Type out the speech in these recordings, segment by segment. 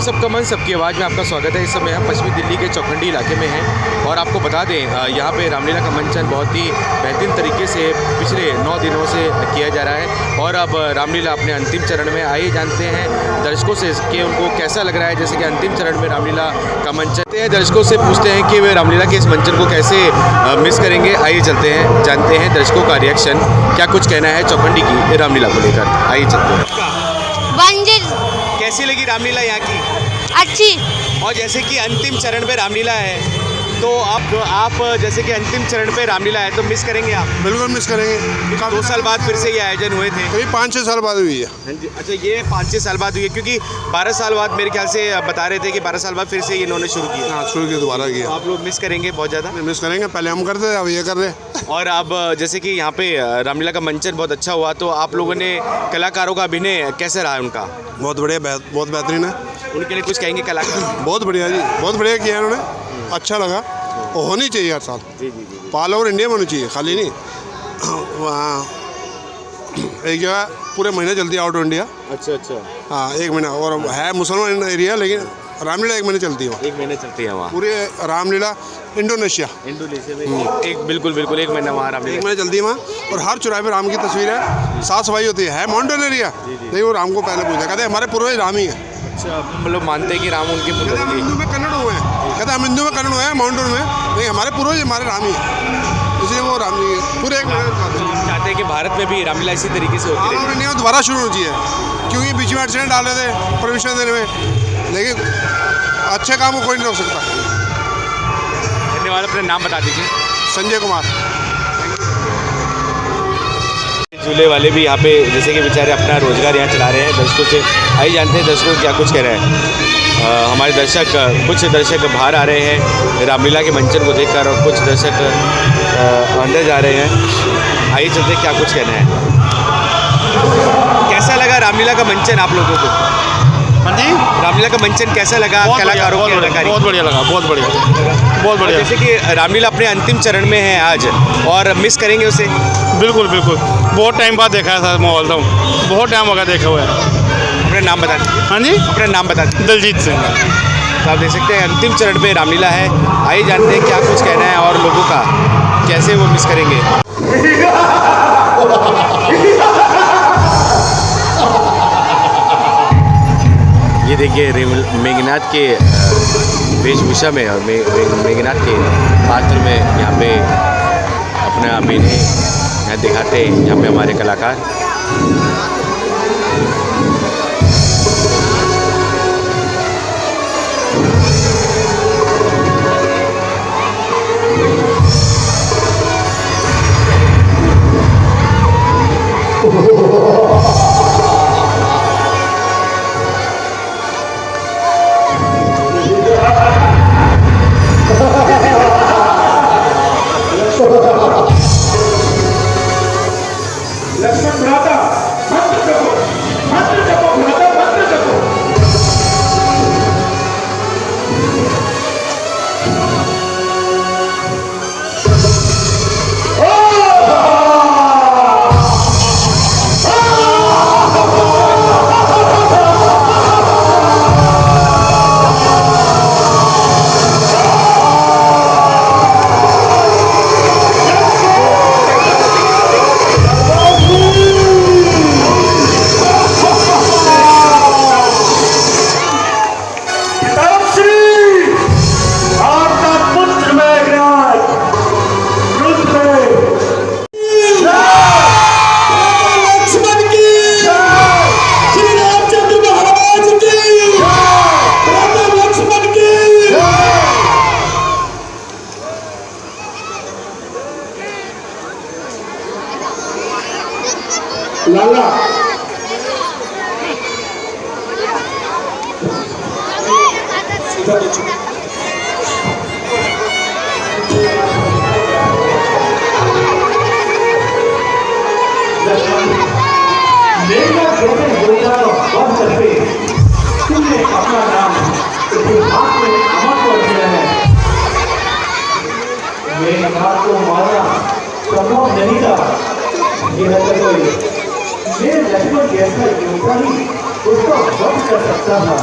सबका मन सबकी आवाज़ में आपका स्वागत है। इस समय हम पश्चिमी दिल्ली के चौखंडी इलाके में हैं और आपको बता दें यहाँ पे रामलीला का मंचन बहुत ही बेहतरीन तरीके से पिछले 9 दिनों से किया जा रहा है और अब रामलीला अपने अंतिम चरण में आइए जानते हैं दर्शकों से कि उनको कैसा लग रहा है। जैसे कि अंतिम चरण में रामलीला का मंचन है, दर्शकों से पूछते हैं कि वे रामलीला के इस मंचन को कैसे मिस करेंगे। आइए चलते हैं, जानते हैं दर्शकों का रिएक्शन, क्या कुछ कहना है चौखंडी की रामलीला को लेकर। आइए चलते हैं। कैसी लगी रामलीला यहाँ की? अच्छी। और जैसे कि अंतिम चरण पे रामलीला है तो आप जैसे कि अंतिम चरण पे रामलीला है तो मिस करेंगे आप? बिल्कुल मिस करेंगे। 2 साल बाद फिर से ये आयोजन हुए थे। करीब 5-6 साल बाद हुई है। हाँ जी। अच्छा, ये 5-6 साल बाद हुई है क्योंकि 12 साल बाद मेरे ख्याल से बता रहे थे कि 12 साल बाद फिर से इन्होंने शुरू किया। हाँ, शुरू किया, दोबारा किया। तो आप लोग मिस करेंगे बहुत ज़्यादा? मिस करेंगे, पहले हम करते थे, अब ये कर रहे। और अब जैसे कि यहाँ पे रामलीला का मंचन बहुत अच्छा हुआ तो आप लोगों ने कलाकारों का अभिनय कैसे रहा उनका? बहुत बढ़िया, बहुत बेहतरीन है। उनके लिए कुछ कहेंगे कलाकार? बहुत बढ़िया जी, बहुत बढ़िया किया उन्होंने, अच्छा लगा। और होनी चाहिए हर साल। जी जी जी। ऑल ओवर इंडिया में होनी चाहिए, खाली नहीं। वहाँ एक जगह पूरे महीने चलती है, आउट ऑफ इंडिया। अच्छा अच्छा। हाँ, 1 महीना। और है मुसलमान एरिया, लेकिन रामलीला 1 महीने चलती है वहाँ। 1 महीने चलती है वहाँ पूरे रामलीला इंडोनेशिया में एक बिल्कुल 1 महीना वहाँ रामलीला 1 महीने चलती है वहाँ। और हर चौराहे पे राम की तस्वीर है, साफ सफाई होती है माउंटेन एरिया। लेकिन वो राम को पहले पूछा, कहते हमारे पूर्वज राम ही है। अच्छा, मतलब मानते हैं कि राम उनके कहते हम हिंदू में कन्नड़ हुए हैं, कहते हम हिंदू में कन्नड़ हुए हैं माउंटेन में, लेकिन हमारे पूर्वज हमारे राम ही है, इसलिए वो राम जी पूरे 1 महीने चाहते हैं कि भारत में भी रामलीला इसी तरीके से होती है। इंडिया में दोबारा शुरू होनी चाहिए, क्योंकि बीच में एक्सीडेंट डाल रहे थे परमिशन देने में, लेकिन अच्छे काम को कोई नहीं रोक सकता। धन्यवाद। अपना नाम बता दीजिए। संजय कुमार। झूले वाले भी यहाँ पे जैसे कि बेचारे अपना रोजगार यहाँ चला रहे हैं। दर्शकों से आइए जानते हैं दर्शकों क्या कुछ कह रहे हैं। हमारे कुछ दर्शक बाहर आ रहे हैं रामलीला के मंचन को देखकर और कुछ दर्शक अंदर जा रहे हैं। आइए चलते क्या कुछ कहना है। कैसा लगा रामलीला का मंचन आप लोगों को? हाँ जी, रामलीला का मंचन कैसा लगा? कलाकारों की अदाकारी बहुत बढ़िया लगा, बहुत बढ़िया। जैसे कि रामलीला अपने अंतिम चरण में है आज और मिस करेंगे उसे? बिल्कुल, बहुत टाइम बाद देखा है सर, मैं बोलता हूँ, बहुत टाइम हो गया देखे हुए। अपना नाम बता दीजिए। हाँ जी, अपना नाम बता दीजिए। दलजीत सिंह। तो आप देख सकते हैं अंतिम चरण पे रामलीला है। आइए जानते हैं क्या कुछ कहना है और लोगों का कैसे वो मिस करेंगे। ये देखिए मेघनाथ के वेशभूषा में और मेघनाथ के पात्र में यहाँ पे अपना अभिनय यहाँ दिखाते हैं यहाँ पे हमारे कलाकार। लाला तुमने अपना नाम इतिहास में अमर कर दिया है। मेरे हाथ को मारना संभव नहीं था, यह तो कोई मेरे लक्ष्मण जैसा योद्धा ही उसको वध कर सकता था।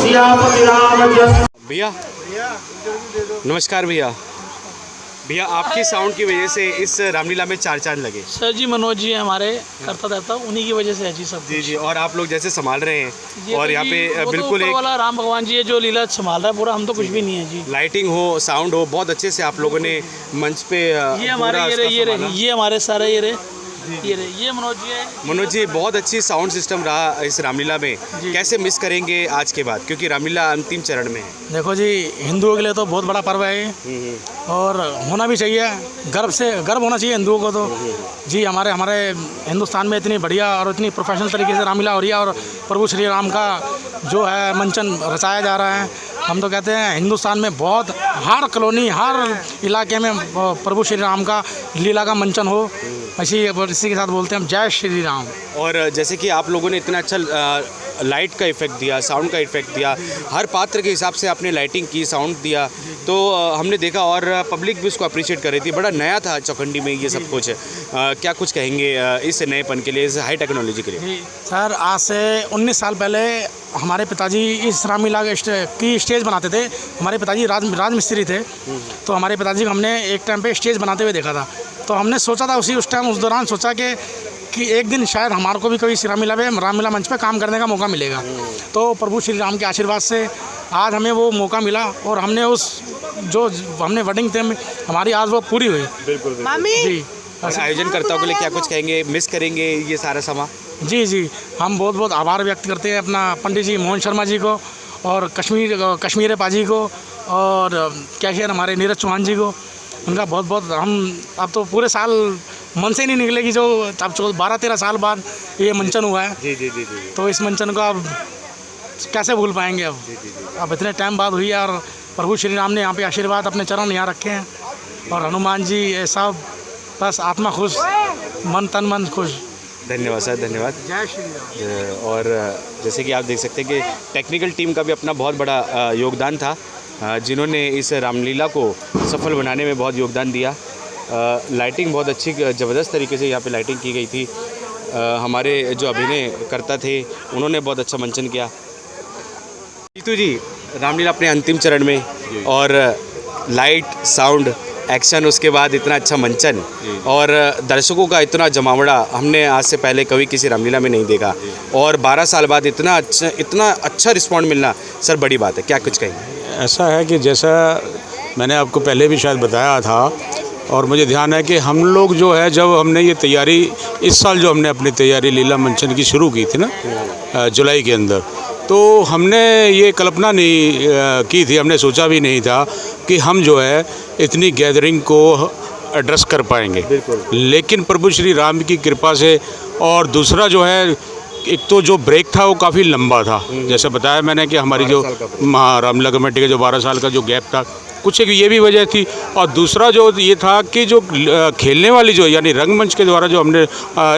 सियापति रामचंद्र। भैया नमस्कार भैया। भैया आपकी साउंड की वजह से इस रामलीला में चार चांद लगे। सर जी मनोज जी हमारे करता रहता, उन्हीं की वजह से है जी सब। जी जी, और आप लोग जैसे संभाल रहे हैं और तो यहाँ जी, पे वो तो बिल्कुल ऊपर एक वाला राम भगवान जी है जो लीला संभाल रहा है पूरा, हम तो कुछ भी नहीं है जी। लाइटिंग हो, साउंड हो, बहुत अच्छे से आप लोगों ने मंच पे ये हमारे पूरा उसका संभाला। ये हमारे सारे ये मनोज जी है। मनोज जी, बहुत अच्छी साउंड सिस्टम रहा इस रामलीला में, कैसे मिस करेंगे आज के बाद, क्योंकि रामलीला अंतिम चरण में है। देखो जी, हिंदुओं के लिए तो बहुत बड़ा पर्व है ये, और होना भी चाहिए, गर्व होना चाहिए हिंदुओं को तो। जी हमारे हिंदुस्तान में इतनी बढ़िया और इतनी प्रोफेशनल तरीके से रामलीला हो रही है, और प्रभु श्री राम का जो है मंचन रचाया जा रहा है। हम तो कहते हैं हिंदुस्तान में बहुत हर कॉलोनी, हर इलाके में प्रभु श्री राम का लीला का मंचन हो, इसी के साथ बोलते हैं हम जय श्री राम। और जैसे कि आप लोगों ने इतना अच्छा लाइट का इफेक्ट दिया, साउंड का इफेक्ट दिया, हर पात्र के हिसाब से आपने लाइटिंग की, साउंड दिया, तो हमने देखा और पब्लिक भी उसको अप्रिशिएट कर रही थी। बड़ा नया था चौखंडी में ये सब कुछ। क्या कुछ कहेंगे इस नएपन के लिए, इस हाई टेक्नोलॉजी के लिए? जी सर, आज से 19 साल पहले हमारे पिताजी इस रामलीला की स्टेज बनाते थे। हमारे पिताजी राज मिस्त्री थे, तो हमारे पिताजी को हमने एक टाइम पे स्टेज बनाते हुए देखा था। तो हमने सोचा था उस दौरान सोचा कि एक दिन शायद हमारे को भी कभी रामलीला मंच पे काम करने का मौका मिलेगा। तो प्रभु श्री राम के आशीर्वाद से आज हमें वो मौका मिला, और हमने हमने वर्डिंग थे हमारी आज वो पूरी हुई। बिल्कुल जी। आयोजनकर्ताओं के लिए क्या कुछ कहेंगे, मिस करेंगे ये सारा समा? जी हम बहुत आभार व्यक्त करते हैं अपना पंडित जी मोहन शर्मा जी को, और कश्मीर पाजी को, और कैशियर हमारे नीरज चौहान जी को। उनका बहुत हम अब तो पूरे साल मन से ही नहीं निकलेगी, जो अब 12-13 साल बाद ये मंचन हुआ है। जी। तो इस मंचन को अब कैसे भूल पाएंगे। अब इतने टाइम बाद हुई है, और प्रभु श्री राम ने यहाँ पे आशीर्वाद अपने चरण यहाँ रखे हैं, और हनुमान जी ऐसा, बस आत्मा खुश, मन तन मन खुश। धन्यवाद सर, धन्यवाद। जय श्री राम। और जैसे कि आप देख सकते हैं कि टेक्निकल टीम का भी अपना बहुत बड़ा योगदान था, जिन्होंने इस रामलीला को सफल बनाने में बहुत योगदान दिया। लाइटिंग बहुत अच्छी, ज़बरदस्त तरीके से यहाँ पे लाइटिंग की गई थी। हमारे जो अभिनय करता थे उन्होंने बहुत अच्छा मंचन किया। जीतू जी, रामलीला अपने अंतिम चरण में, और लाइट, साउंड, एक्शन, उसके बाद इतना अच्छा मंचन और दर्शकों का इतना जमावड़ा हमने आज से पहले कभी किसी रामलीला में नहीं देखा, और 12 साल बाद इतना अच्छा रिस्पॉन्ड मिलना सर बड़ी बात है। क्या कुछ कहेंगे? ऐसा है कि जैसा मैंने आपको पहले भी शायद बताया था, और मुझे ध्यान है कि हम लोग जो है, जब हमने ये तैयारी इस साल जो हमने अपनी तैयारी लीला मंचन की शुरू की थी ना जुलाई के अंदर, तो हमने ये कल्पना नहीं की थी, हमने सोचा भी नहीं था कि हम जो है इतनी गैदरिंग को एड्रेस कर पाएंगे। लेकिन प्रभु श्री राम की कृपा से, और दूसरा जो है, एक तो जो ब्रेक था वो काफ़ी लंबा था, जैसे बताया मैंने कि हमारी जो रामलीला कमेटी का जो 12 साल का जो गैप था, कुछ एक ये भी वजह थी, और दूसरा जो ये था कि जो खेलने वाली जो यानी रंगमंच के द्वारा जो हमने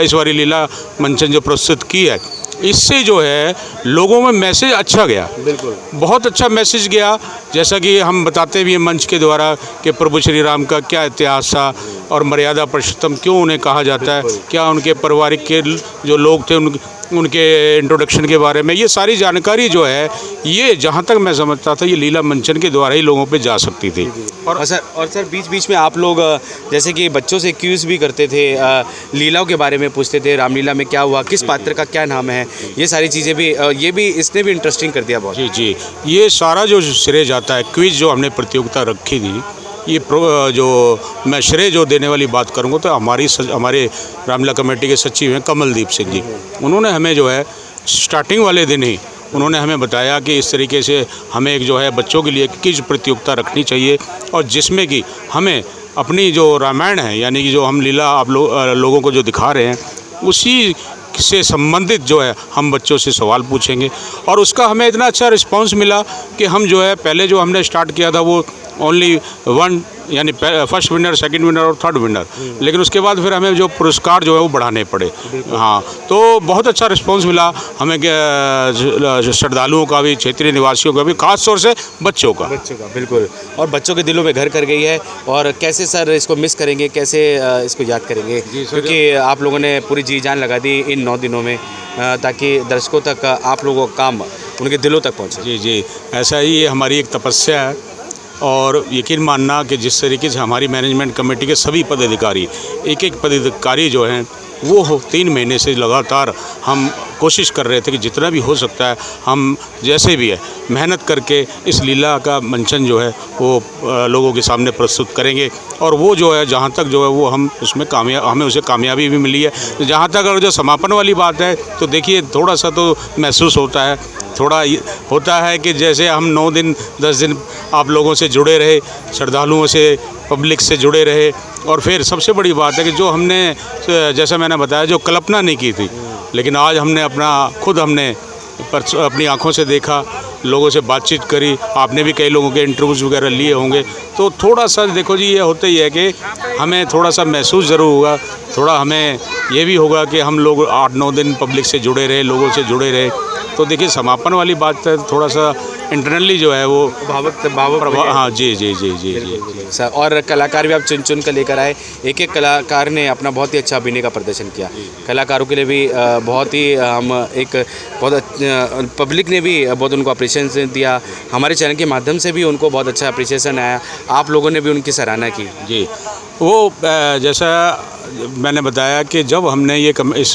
इस बारी लीला मंचन जो प्रस्तुत की है, इससे जो है लोगों में मैसेज अच्छा गया, बिल्कुल बहुत अच्छा मैसेज गया। जैसा कि हम बताते भी हैं मंच के द्वारा कि प्रभु श्री राम का क्या इतिहास था, और मर्यादा पुरुषोत्तम क्यों उन्हें कहा जाता है, क्या उनके पारिवारिक के जो लोग थे उनके इंट्रोडक्शन के बारे में, ये सारी जानकारी जो है, ये जहाँ तक मैं समझता था ये लीला मंचन के द्वारा ही लोगों पे जा सकती थी। और सर बीच में आप लोग जैसे कि बच्चों से क्यूज़ भी करते थे, लीलाओं के बारे में पूछते थे, रामलीला में क्या हुआ, किस पात्र का क्या नाम है, ये सारी चीज़ें भी, ये भी इसने भी इंटरेस्टिंग कर दिया बहुत। जी, ये सारा जो श्रेय जाता है, क्विज जो हमने प्रतियोगिता रखी थी, ये जो मैं श्रेय जो देने वाली बात करूँगा तो हमारे रामलीला कमेटी के सचिव हैं कमलदीप सिंह जी। उन्होंने हमें जो है स्टार्टिंग वाले दिन ही उन्होंने हमें बताया कि इस तरीके से हमें एक जो है बच्चों के लिए क्विज प्रतियोगिता रखनी चाहिए, और जिसमें कि हमें अपनी जो रामायण है, यानी कि जो हम लीला आप लोगों को जो दिखा रहे हैं, उसी से संबंधित जो है हम बच्चों से सवाल पूछेंगे। और उसका हमें इतना अच्छा रिस्पांस मिला कि हम जो है पहले जो हमने स्टार्ट किया था वो ओनली 1 यानी फर्स्ट विनर, सेकंड विनर और थर्ड विनर, लेकिन उसके बाद फिर हमें जो पुरस्कार जो है वो बढ़ाने पड़े। हाँ, तो बहुत अच्छा रिस्पांस मिला हमें, श्रद्धालुओं का भी, क्षेत्रीय निवासियों का भी, खास तौर से बच्चों का। बिल्कुल, और बच्चों के दिलों में घर कर गई है। और कैसे सर इसको मिस करेंगे, कैसे इसको याद करेंगे, क्योंकि आप लोगों ने पूरी जी जान लगा दी इन 9 दिनों में, ताकि दर्शकों तक आप लोगों का काम उनके दिलों तक पहुँचे। जी जी, ऐसा ही ये हमारी एक तपस्या है। और यकीन मानना कि जिस तरीके से हमारी मैनेजमेंट कमेटी के सभी पदाधिकारी, एक एक पदाधिकारी जो हैं वो 3 महीने से लगातार हम कोशिश कर रहे थे कि जितना भी हो सकता है हम जैसे भी है मेहनत करके इस लीला का मंचन जो है वो लोगों के सामने प्रस्तुत करेंगे। और वो जो है जहाँ तक जो है वो हम उसमें हमें उसे कामयाबी भी मिली है। तो जहाँ तक अगर जो समापन वाली बात है तो देखिए थोड़ा सा तो महसूस होता है, थोड़ा होता है कि जैसे हम 9 दिन 10 दिन आप लोगों से जुड़े रहे, श्रद्धालुओं से, पब्लिक से जुड़े रहे। और फिर सबसे बड़ी बात है कि जो हमने, जैसा मैंने बताया, जो कल्पना नहीं की थी, लेकिन आज हमने हमने अपनी आँखों से देखा, लोगों से बातचीत करी, आपने भी कई लोगों के इंटरव्यूज़ वगैरह लिए होंगे। तो थोड़ा सा देखो जी, ये होता ही है कि हमें थोड़ा सा महसूस ज़रूर होगा, थोड़ा हमें ये भी होगा कि हम लोग 8-9 दिन पब्लिक से जुड़े रहे, लोगों से जुड़े रहे। तो देखिए समापन वाली बात है, थोड़ा सा इंटरनली जो है वो भावुक हाँ जी जी जी जी जी सर। और कलाकार भी आप चुन कर लेकर आए। एक एक कलाकार ने अपना बहुत ही अच्छा अभिनय का प्रदर्शन किया। कलाकारों के लिए भी बहुत ही पब्लिक ने भी बहुत उनको अप्रिशिएशन दिया। हमारे चैनल के माध्यम से भी उनको बहुत अच्छा अप्रिशिएशन आया। आप लोगों ने भी उनकी सराहना की। जी, वो जैसा मैंने बताया कि जब हमने इस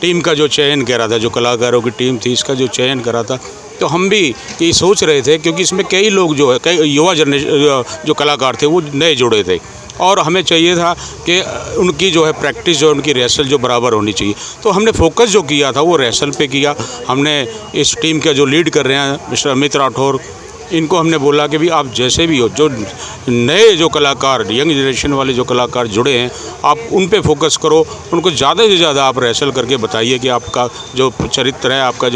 टीम का जो चयन करा था, जो कलाकारों की टीम थी, इसका जो चयन करा था, तो हम भी ये सोच रहे थे, क्योंकि इसमें कई लोग जो है, कई युवा जनरेशन जो कलाकार थे वो नए जुड़े थे और हमें चाहिए था कि उनकी जो है प्रैक्टिस, जो उनकी रिहर्सल जो बराबर होनी चाहिए। तो हमने फोकस जो किया था वो रिहर्सल पे किया। हमने इस टीम का जो लीड कर रहे हैं मिस्टर अमित राठौर, इनको हमने बोला कि भी आप जैसे भी हो, जो नए जो कलाकार, यंग जनरेशन वाले जो कलाकार जुड़े हैं, आप उन पे फोकस करो, उनको ज़्यादा से ज़्यादा आप रिहर्सल करके बताइए कि आपका जो चरित्र है, आपका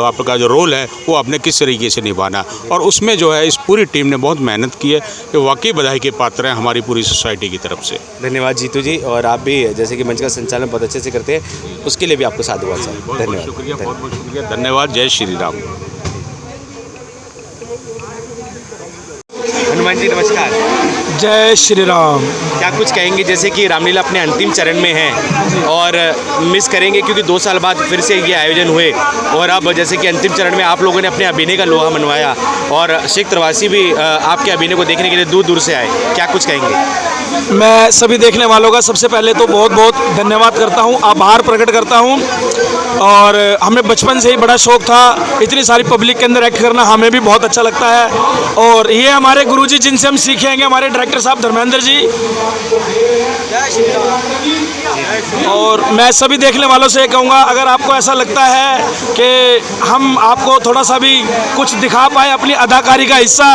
आपका जो रोल है वो आपने किस तरीके से निभाना। और उसमें जो है इस पूरी टीम ने बहुत मेहनत की है कि वाकई बधाई के पात्र हैं हमारी पूरी सोसाइटी की तरफ से। धन्यवाद जीतू जी। और आप भी जैसे कि मंच का संचालन बहुत अच्छे से करते हैं, उसके लिए भी आपको साधुवाद सर। धन्यवाद। शुक्रिया, बहुत बहुत शुक्रिया, धन्यवाद। जय श्री राम। हनुमान जी नमस्कार। जय श्री राम। क्या कुछ कहेंगे, जैसे कि रामलीला अपने अंतिम चरण में है और मिस करेंगे क्योंकि 2 साल बाद फिर से ये आयोजन हुए, और अब जैसे कि अंतिम चरण में आप लोगों ने अपने अभिनय का लोहा मनवाया और क्षेत्रवासी भी आपके अभिनय को देखने के लिए दूर दूर से आए, क्या कुछ कहेंगे? मैं सभी देखने वालों का सबसे पहले तो बहुत बहुत धन्यवाद करता हूं, आभार प्रकट करता हूं। और हमें बचपन से ही बड़ा शौक़ था, इतनी सारी पब्लिक के अंदर एक्ट करना हमें भी बहुत अच्छा लगता है। और ये हमारे गुरुजी जिनसे हम सीखेंगे, हमारे डायरेक्टर साहब धर्मेंद्र जी। और मैं सभी देखने वालों से कहूँगा, अगर आपको ऐसा लगता है कि हम आपको थोड़ा सा भी कुछ दिखा पाए अपनी अदाकारी का हिस्सा,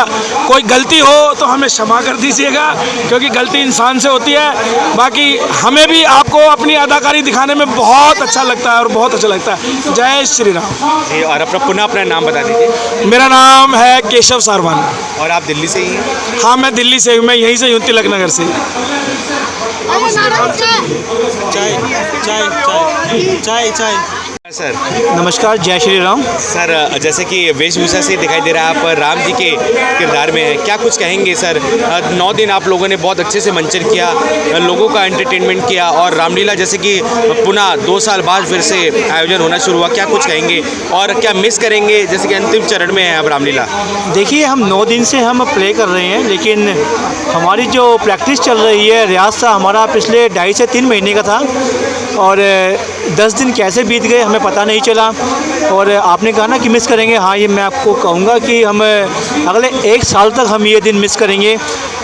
कोई गलती हो तो हमें क्षमा कर दीजिएगा, क्योंकि गलती इंसान से होती है। बाकी हमें भी आपको अपनी अदाकारी दिखाने में बहुत अच्छा लगता है और बहुत अच्छा लगता है। जय श्री राम जी। और अपना नाम बता दीजिए। मेरा नाम है केशव सारवान। और आप दिल्ली से ही हैं? हाँ, मैं दिल्ली से हूँ, मैं यहीं से हूँ, तिलक नगर से। चाय। सर नमस्कार, जय श्री राम। सर, जैसे कि वेशभूषा से दिखाई दे रहा है आप राम जी के किरदार में हैं, क्या कुछ कहेंगे सर? 9 दिन आप लोगों ने बहुत अच्छे से मंचन किया, लोगों का एंटरटेनमेंट किया, और रामलीला जैसे कि पुनः 2 साल बाद फिर से आयोजन होना शुरू हुआ, क्या कुछ कहेंगे और क्या मिस करेंगे, जैसे कि अंतिम चरण में है अब रामलीला? देखिए, हम 9 दिन से हम प्ले कर रहे हैं, लेकिन हमारी जो प्रैक्टिस चल रही है, रियाज़ हमारा पिछले 2.5 से 3 महीने का था, और 10 दिन कैसे बीत गए हमें पता नहीं चला। और आपने कहा ना कि मिस करेंगे, हाँ, ये मैं आपको कहूँगा कि हम अगले 1 साल तक हम ये दिन मिस करेंगे,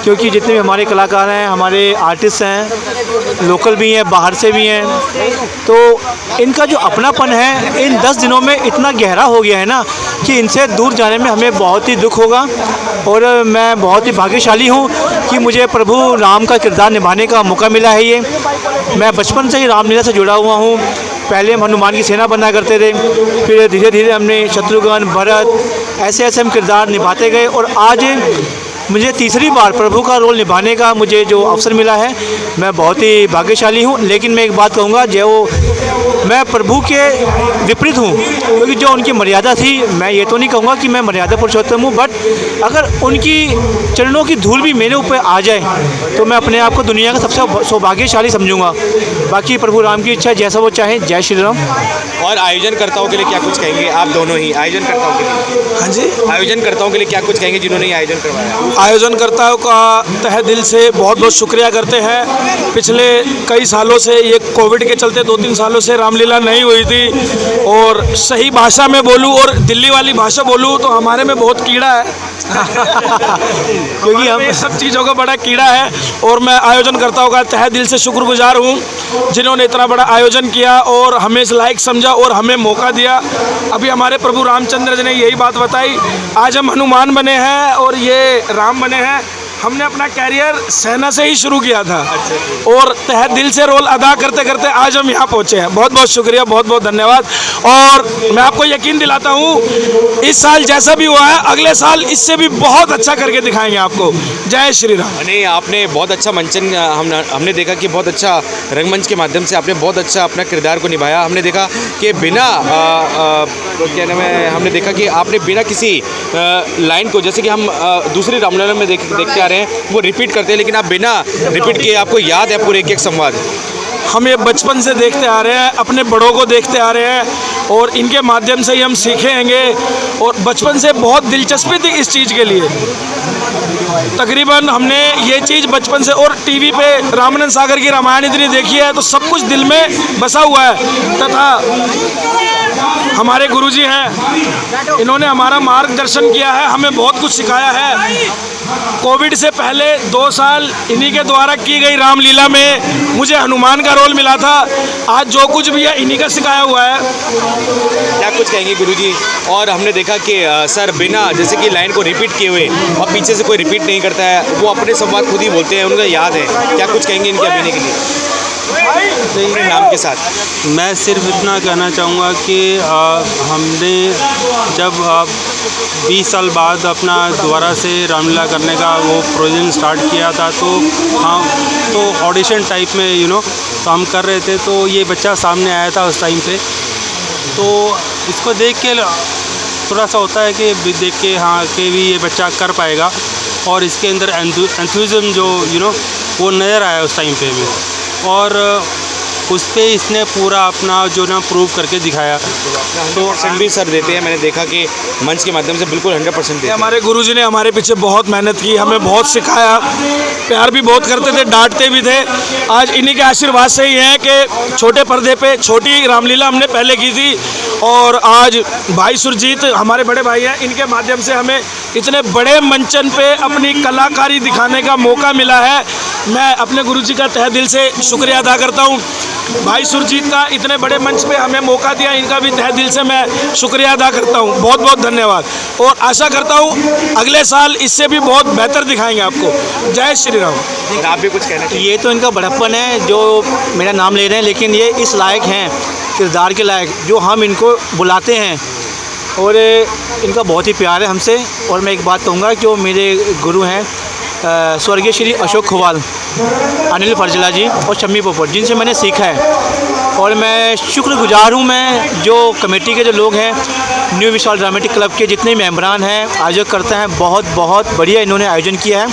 क्योंकि जितने भी हमारे कलाकार हैं, हमारे आर्टिस्ट हैं, लोकल भी हैं, बाहर से भी हैं, तो इनका जो अपनापन है इन 10 दिनों में इतना गहरा हो गया है ना कि इनसे दूर जाने में हमें बहुत ही दुख होगा। और मैं बहुत ही भाग्यशाली हूँ कि मुझे प्रभु राम का किरदार निभाने का मौका मिला है। ये मैं बचपन से ही रामलीला से जुड़ा हुआ हूँ। पहले हम हनुमान की सेना बना करते थे, फिर धीरे धीरे हमने शत्रुघ्न, भरत, ऐसे हम किरदार निभाते गए, और आज मुझे तीसरी बार प्रभु का रोल निभाने का मुझे जो अवसर मिला है, मैं बहुत ही भाग्यशाली हूँ। लेकिन मैं एक बात कहूँगा, जो मैं प्रभु के विपरीत हूँ, क्योंकि जो उनकी मर्यादा थी, मैं ये तो नहीं कहूँगा कि मैं मर्यादा पुरुषोत्तम हूँ, बट अगर उनकी चरणों की धूल भी मेरे ऊपर आ जाए तो मैं अपने आप को दुनिया का सबसे सौभाग्यशाली समझूंगा। बाकी प्रभु राम की इच्छा, जैसा वो चाहे। जय श्री राम। और आयोजनकर्ताओं के लिए क्या कुछ कहेंगे आप दोनों ही आयोजनकर्ताओं के लिए? हाँ जी, आयोजनकर्ताओं के लिए क्या कुछ कहेंगे जिन्होंने ये आयोजन करवाया? आयोजनकर्ताओं का तहे दिल से बहुत बहुत शुक्रिया करते हैं। पिछले कई सालों से, ये कोविड के चलते 2-3 सालों से रामलीला नहीं हुई थी, और सही भाषा में बोलूँ और दिल्ली वाली भाषा बोलूँ तो हमारे में बहुत कीड़ा है क्योंकि हम सब चीज़ों का बड़ा कीड़ा है। और मैं आयोजनकर्ताओं का तहे दिल से शुक्रगुजार हूँ जिन्होंने इतना बड़ा आयोजन किया और हमें इस लायक समझा और हमें मौका दिया। अभी हमारे प्रभु रामचंद्र जी ने यही बात बताई, आज हम हनुमान बने हैं और ये राम बने हैं। हमने अपना कैरियर सेना से ही शुरू किया था और तहे दिल से रोल अदा करते करते आज हम यहाँ पहुँचे हैं। बहुत बहुत शुक्रिया, बहुत बहुत धन्यवाद। और मैं आपको यकीन दिलाता हूँ, इस साल जैसा भी हुआ है, अगले साल इससे भी बहुत अच्छा करके दिखाएंगे आपको। जय श्री राम। नहीं, आपने बहुत अच्छा मंचन, हमने देखा कि बहुत अच्छा रंगमंच के माध्यम से आपने बहुत अच्छा अपना किरदार को निभाया। हमने देखा कि बिना क्या नाम है, हमने देखा कि आपने बिना किसी लाइन को, जैसे कि हम दूसरी रामलीला में देखते आ रहे हैं, वो रिपीट करते हैं, लेकिन आप बिना रिपीट किए आपको याद है पूरे एक संवाद। हम ये बचपन से देखते आ रहे हैं, अपने बड़ों को देखते आ रहे हैं और इनके माध्यम से ही हम सीखेंगे। और बचपन से बहुत दिलचस्पी थी इस चीज़ के लिए। तकरीबन हमने ये चीज़ बचपन से, और टीवी पे रामानंद सागर की रामायण इतनी देखी है तो सब कुछ दिल में बसा हुआ है। तथा हमारे गुरुजी हैं, इन्होंने हमारा मार्गदर्शन किया है, हमें बहुत कुछ सिखाया है। कोविड से पहले 2 साल इन्हीं के द्वारा की गई रामलीला में मुझे हनुमान का रोल मिला था। आज जो कुछ भी है इन्हीं का सिखाया हुआ है। क्या कुछ कहेंगे गुरुजी? और हमने देखा कि सर बिना जैसे कि लाइन को रिपीट किए हुए और पीछे से कोई रिपीट नहीं करता है, वो अपने संवाद खुद ही बोलते हैं, उनको याद है। क्या कुछ कहेंगे इनके अभिनय के लिए अपने नाम के साथ? मैं सिर्फ इतना कहना चाहूँगा कि हमने जब 20 साल बाद अपना दोबारा से रामलीला करने का वो प्रोजेक्ट स्टार्ट किया था, तो हाँ, तो ऑडिशन टाइप में तो हम कर रहे थे, तो ये बच्चा सामने आया था उस टाइम पे। तो इसको देख के थोड़ा सा होता है कि देख के हाँ कि भी ये बच्चा कर पाएगा, और इसके अंदर एंथुसिज्म जो वो नज़र आया उस टाइम पे में, और उस पर इसने पूरा अपना जो प्रूव करके दिखाया। तो 100% भी सर देते हैं, मैंने देखा कि मंच के माध्यम से बिल्कुल 100% देते हैं। हमारे गुरुजी ने हमारे पीछे बहुत मेहनत की, हमें बहुत सिखाया, प्यार भी बहुत करते थे, डांटते भी थे। आज इन्हीं के आशीर्वाद से ही है कि छोटे पर्दे पे छोटी रामलीला हमने पहले की थी, और आज भाई सुरजीत हमारे बड़े भाई हैं, इनके माध्यम से हमें इतने बड़े मंचन पे अपनी कलाकारी दिखाने का मौका मिला है। मैं अपने गुरुजी का तहे दिल से शुक्रिया अदा करता हूँ। भाई सुरजीत का इतने बड़े मंच पे हमें मौका दिया, इनका भी तहे दिल से मैं शुक्रिया अदा करता हूँ। बहुत बहुत धन्यवाद, और आशा करता हूँ अगले साल इससे भी बहुत बेहतर दिखाएंगे आपको। जय श्री राम। आप भी कुछ कहना चाहिए? ये तो इनका बड़प्पन है जो मेरा नाम ले रहे हैं, लेकिन ये इस लायक हैं, किरदार के लायक, जो हम इनको बुलाते हैं, और इनका बहुत ही प्यार है हमसे। और मैं एक बात कहूँगा, जो मेरे गुरु हैं स्वर्गीय श्री अशोक खुवाल, अनिल फरजला जी और शम्मी पोपट, जिनसे मैंने सीखा है, और मैं शुक्रगुजार हूँ। मैं जो कमेटी के जो लोग हैं, न्यू विशाल ड्रामेटिक क्लब के जितने मेंबरान हैं, आयोजक करते हैं, बहुत बहुत बढ़िया इन्होंने आयोजन किया है,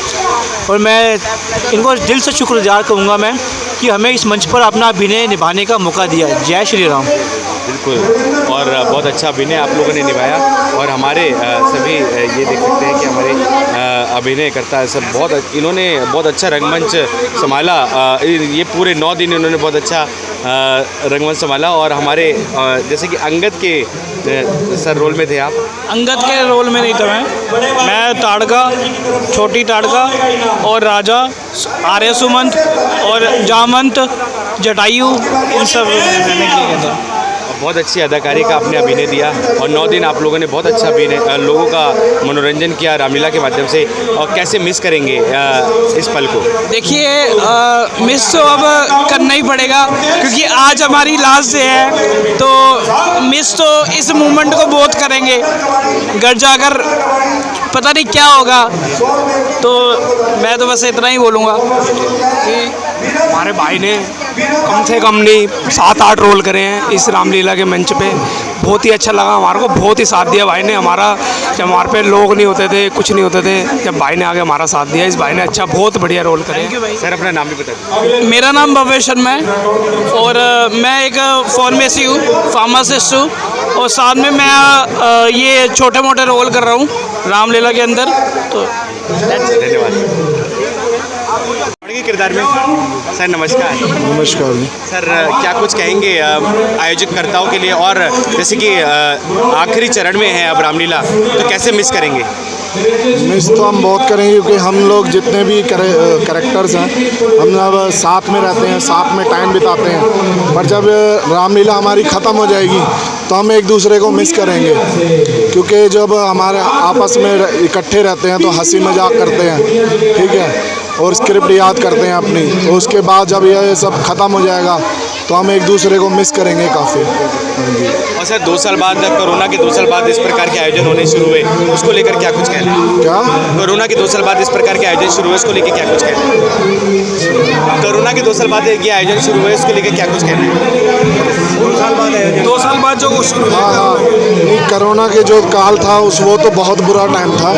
और मैं इनको दिल से शुक्रगुजार कहूँगा मैं कि हमें इस मंच पर अपना अभिनय निभाने का मौका दिया। जय श्री राम। बिल्कुल, और बहुत अच्छा अभिनय आप लोगों ने निभाया, और हमारे सभी ये देख सकते हैं कि हमारे अभिनय करता है सब बहुत, इन्होंने बहुत अच्छा रंगमंच संभाला। ये पूरे 9 दिन इन्होंने बहुत अच्छा रंगमंच संभाला। और हमारे जैसे कि अंगद के सर रोल में थे आप? अंगद के रोल में नहीं था मैं ताड़का, छोटी ताड़का और राजा, आर्य सुमंत और जामंत, जटायु, इन सब मैंने किया था। बहुत अच्छी अदाकारी का आपने अभिनय दिया, और 9 दिन आप लोगों ने बहुत अच्छा अभिनय, लोगों का मनोरंजन किया रामलीला के माध्यम से। और कैसे मिस करेंगे इस पल को? देखिए, मिस तो अब करना ही पड़ेगा, क्योंकि आज हमारी लास्ट डे है, तो मिस तो इस मोमेंट को बहुत करेंगे। घर जाकर पता नहीं क्या होगा। तो मैं तो बस इतना ही बोलूँगा कि हमारे भाई ने कम से कम नहीं 7-8 रोल करे हैं इस रामलीला के मंच पे। बहुत ही अच्छा लगा हमारे को, बहुत ही साथ दिया भाई ने हमारा। जब हमारे पे लोग नहीं होते थे, कुछ नहीं होते थे, जब भाई ने आगे हमारा साथ दिया। इस भाई ने अच्छा बहुत बढ़िया रोल करे। सर अपना नाम भी बता दीजिए। मेरा नाम भव्य शर्मा है और मैं एक फार्मेसी हूँ, फार्मासिस्ट हूँ और साथ में मैं ये छोटे मोटे रोल कर रहा हूँ रामलीला के अंदर। तो धन्यवाद। के किरदार में सर नमस्कार। नमस्कार जी। सर क्या कुछ कहेंगे आयोजित कर्ताओं के लिए, और जैसे कि आखिरी चरण में है अब रामलीला, तो कैसे मिस करेंगे? मिस तो हम बहुत करेंगे क्योंकि हम लोग जितने भी कैरेक्टर्स हैं हम अब साथ में रहते हैं, साथ में टाइम बिताते हैं, पर जब रामलीला हमारी ख़त्म हो जाएगी तो हम एक दूसरे को मिस करेंगे, क्योंकि जब हमारे आपस में इकट्ठे रहते हैं तो हंसी मजाक करते हैं, ठीक है, और स्क्रिप्ट याद करते हैं अपनी। तो उसके बाद जब ये सब ख़त्म हो जाएगा तो हम एक दूसरे को मिस करेंगे काफ़ी। और सर 2 साल बाद, कोरोना के 2 साल बाद इस प्रकार के आयोजन होने शुरू हुए, उसको लेकर क्या कुछ कहना है? क्या? कोरोना के 2 साल बाद इस प्रकार के आयोजन शुरू हुए, उसको लेकर क्या कुछ कहना है? कोरोना के 2 साल बाद ये आयोजन शुरू हुए, उसको लेकर क्या कुछ कहना है? 2 साल बाद आयोजन, 2 साल बाद जो शुरू हुआ। हाँ, कोरोना के जो काल था वो तो बहुत बुरा टाइम था,